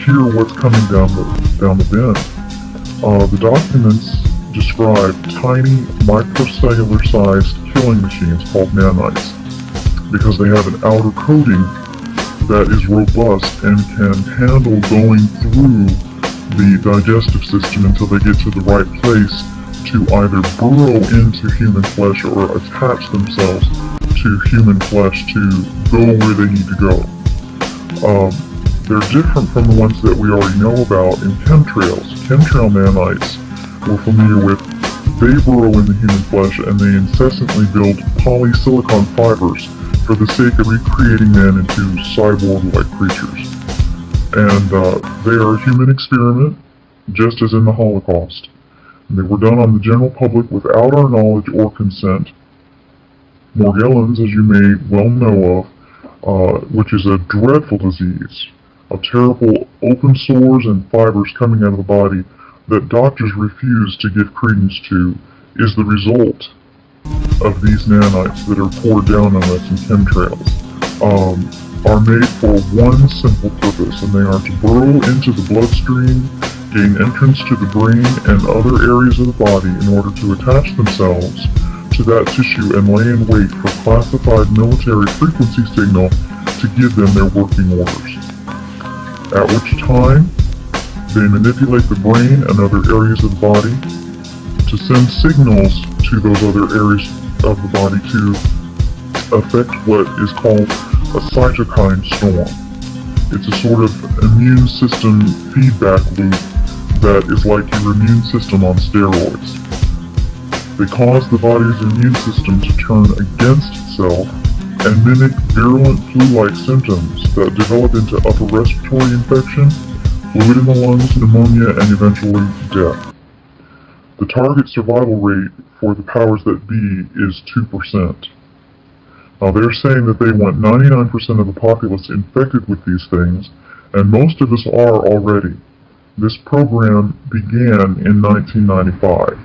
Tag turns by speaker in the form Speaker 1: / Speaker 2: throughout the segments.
Speaker 1: hear what's coming down the bin. The documents describe tiny microcellular-sized killing machines called nanites because they have an outer coating that is robust and can handle going through the digestive system until they get to the right place to either burrow into human flesh or attach themselves to human flesh to go where they need to go. They're different from the ones that we already know about in chemtrails. Chemtrail nanites we're familiar with, they burrow into human flesh and they incessantly build polysilicon fibers for the sake of recreating man into cyborg-like creatures. And they are a human experiment, just as in the Holocaust. And they were done on the general public without our knowledge or consent. Morgellons, as you may well know of, which is a dreadful disease of terrible open sores and fibers coming out of the body that doctors refuse to give credence to, is the result of these nanites that are poured down on us in chemtrails, are made for one simple purpose, and they are to burrow into the bloodstream, gain entrance to the brain and other areas of the body in order to attach themselves to that tissue and lay in wait for classified military frequency signal to give them their working orders. At which time, they manipulate the brain and other areas of the body to send signals to those other areas of the body to affect what is called a cytokine storm. It's a sort of immune system feedback loop that is like your immune system on steroids. They cause the body's immune system to turn against itself and mimic virulent flu-like symptoms that develop into upper respiratory infection, fluid in the lungs, pneumonia, and eventually death. The target survival rate for the powers that be is 2%. Now they're saying that they want 99% of the populace infected with these things, and most of us are already. This program began in 1995.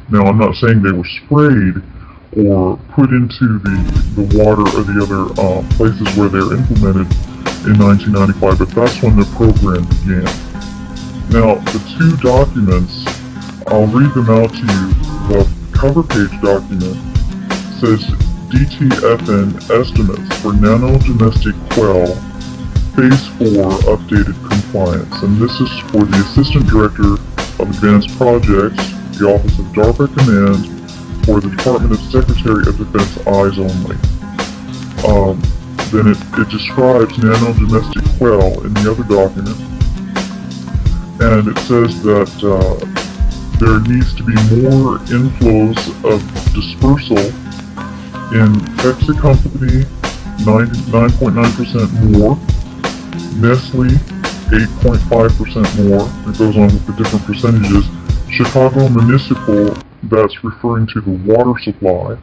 Speaker 1: Now I'm not saying they were sprayed or put into the water or the other places where they're implemented in 1995, but that's when the program began. Now the two documents, I'll read them out to you. The cover page document says DTFN estimates for nano-domestic quail Phase 4 updated compliance, and this is for the Assistant Director of Advanced Projects, the Office of DARPA Command, for the Department of Secretary of Defense eyes only. Then it describes nano-domestic quail in the other document, and it says that there needs to be more inflows of dispersal in Pepsi Company, 9.9% more, Nestle, 8.5% more. It goes on with the different percentages. Chicago Municipal, that's referring to the water supply.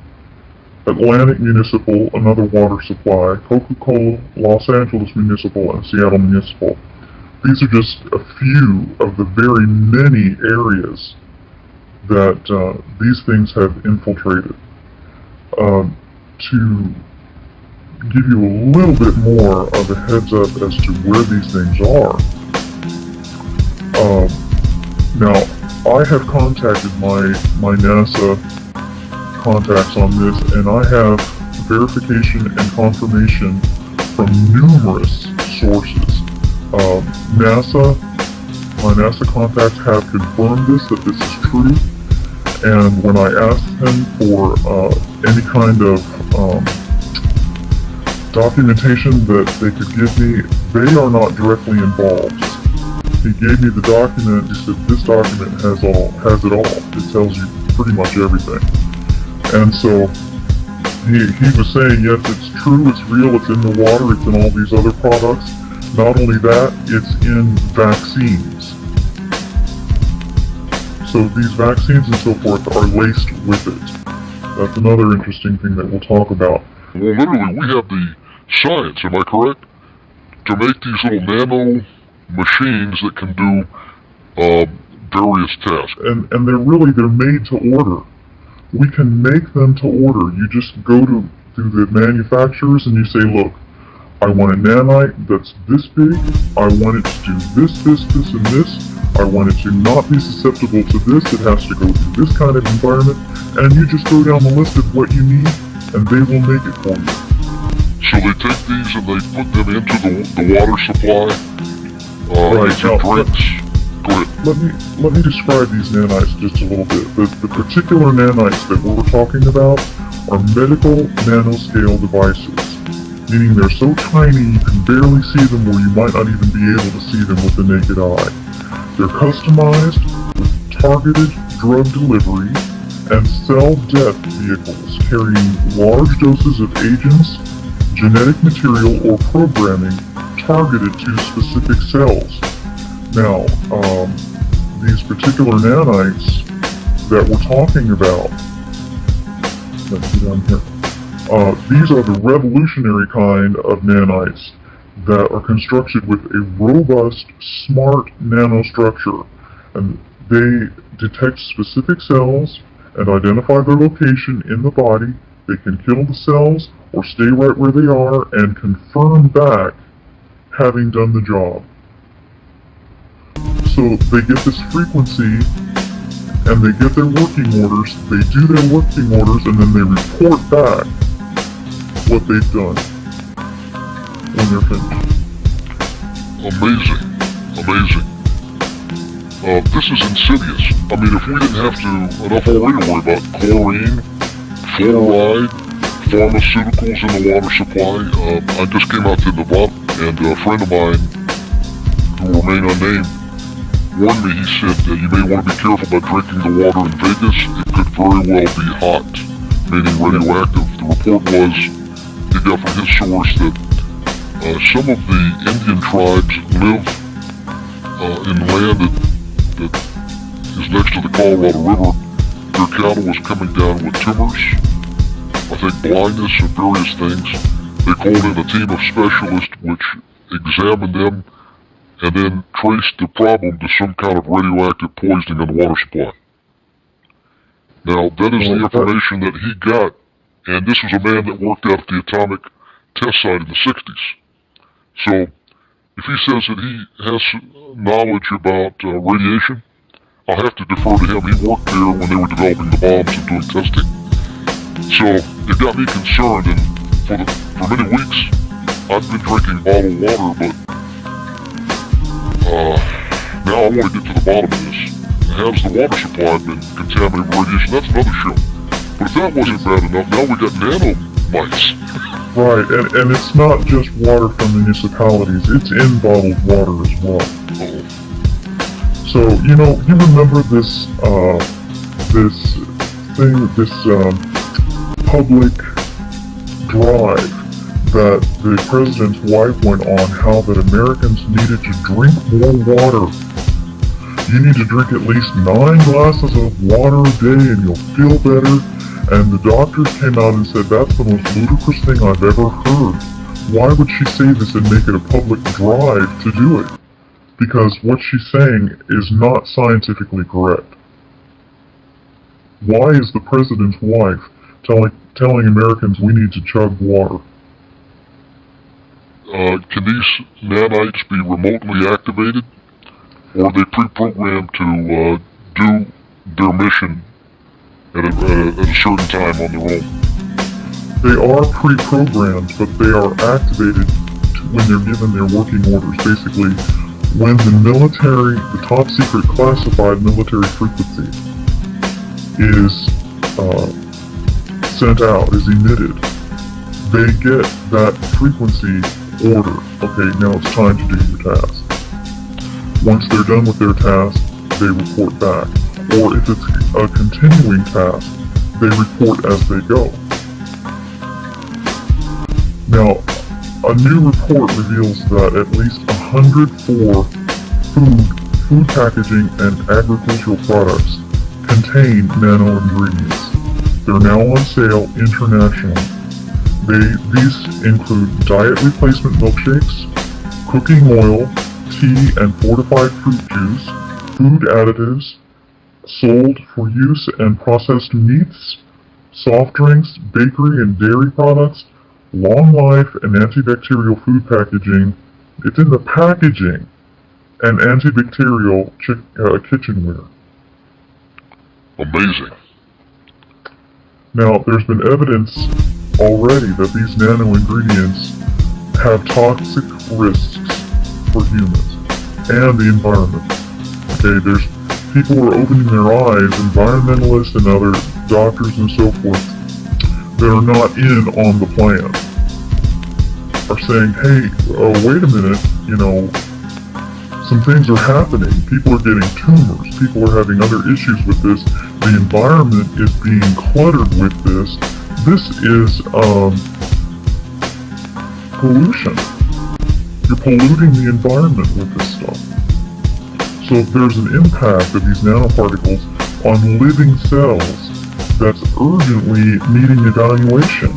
Speaker 1: Atlantic Municipal, another water supply. Coca-Cola, Los Angeles Municipal, and Seattle Municipal. These are just a few of the very many areas that these things have infiltrated. To give you a little bit more of a heads up as to where these things are. Now, I have contacted my NASA contacts on this, and I have verification and confirmation from numerous sources. My NASA contacts have confirmed that this is true, and when I asked him for any kind of documentation that they could give me, they are not directly involved. He gave me the document. He said, this document has it all. It tells you pretty much everything. And so he was saying, yes, it's true, it's real, it's in the water, it's in all these other products. Not only that, it's in vaccines. So these vaccines and so forth are laced with it. That's another interesting thing that we'll talk about.
Speaker 2: Well, literally, we have the science, am I correct? To make these little nano machines that can do various tasks.
Speaker 1: And they're made to order. We can make them to order. You just go to the manufacturers and you say, look, I want a nanite that's this big, I want it to do this, and this, I want it to not be susceptible to this, it has to go through this kind of environment, and you just go down the list of what you need, and they will make it for you.
Speaker 2: So they take these and they put them into the water supply,
Speaker 1: Right,
Speaker 2: into
Speaker 1: now,
Speaker 2: drinks. Go ahead.
Speaker 1: Let me describe these nanites just a little bit. The particular nanites that we're talking about are medical nanoscale devices, meaning they're so tiny you can barely see them or you might not even be able to see them with the naked eye. They're customized with targeted drug delivery and cell death vehicles carrying large doses of agents, genetic material, or programming targeted to specific cells. Now, these particular nanites that we're talking about, let's see down here. These are the revolutionary kind of nanites that are constructed with a robust, smart nanostructure, and they detect specific cells and identify their location in the body. They can kill the cells or stay right where they are and confirm back having done the job. So they get this frequency and they get their working orders, they do their working orders, and then they report back what they've done when they're finished.
Speaker 2: Amazing. This is insidious. I mean, if we didn't have enough already to worry about chlorine, fluoride, pharmaceuticals in the water supply. I just came out to Nevada, and a friend of mine, who will remain unnamed, warned me. He said you may want to be careful about drinking the water in Vegas. It could very well be hot, meaning radioactive. The report was, he got from his source, that some of the Indian tribes live in land that is next to the Colorado River. Their cattle was coming down with tumors, I think blindness and various things. They called in a team of specialists which examined them and then traced the problem to some kind of radioactive poisoning in the water supply. Now, that is the information that he got, and this was a man that worked out at the atomic test site in the 60s. So, if he says that he has knowledge about radiation, I'll have to defer to him. He worked there when they were developing the bombs and doing testing. So, it got me concerned, and for many weeks, I've been drinking bottled water, but now I want to get to the bottom of this. Has the water supply been contaminated with radiation? That's another show. But if that wasn't bad enough, now we got nanomites.
Speaker 1: Right, and it's not just water from municipalities, it's in bottled water as well.
Speaker 2: Uh-oh.
Speaker 1: So, you know, you remember this public drive that the president's wife went on, how that Americans needed to drink more water. You need to drink at least 9 glasses of water a day and you'll feel better. And the doctors came out and said that's the most ludicrous thing I've ever heard. Why would she say this and make it a public drive to do it? Because what she's saying is not scientifically correct. Why is the president's wife telling Americans we need to chug water?
Speaker 2: Can these nanites be remotely activated? Or are they pre-programmed to do their mission at a certain time on their own?
Speaker 1: They are pre-programmed, but they are activated when they're given their working orders. Basically, when the top secret classified military frequency is sent out, is emitted, they get that frequency order. Okay, now it's time to do your task. Once they're done with their task, they report back. Or if it's a continuing task, they report as they go. Now, a new report reveals that at least 104 food packaging and agricultural products contain nano ingredients. They're now on sale internationally. These include diet replacement milkshakes, cooking oil, tea and fortified fruit juice, food additives, sold for use in processed meats, soft drinks, bakery and dairy products, long life and antibacterial food packaging. It's in the packaging and antibacterial kitchenware.
Speaker 2: Amazing.
Speaker 1: Now, there's been evidence already that these nano ingredients have toxic risks for humans and the environment. Okay, there's people who are opening their eyes, environmentalists and other doctors and so forth, that are not in on the plan, are saying, hey, wait a minute, some things are happening. People are getting tumors. People are having other issues with this. The environment is being cluttered with this. This is pollution. You're polluting the environment with this stuff. So if there's an impact of these nanoparticles on living cells, that's urgently needing evaluation.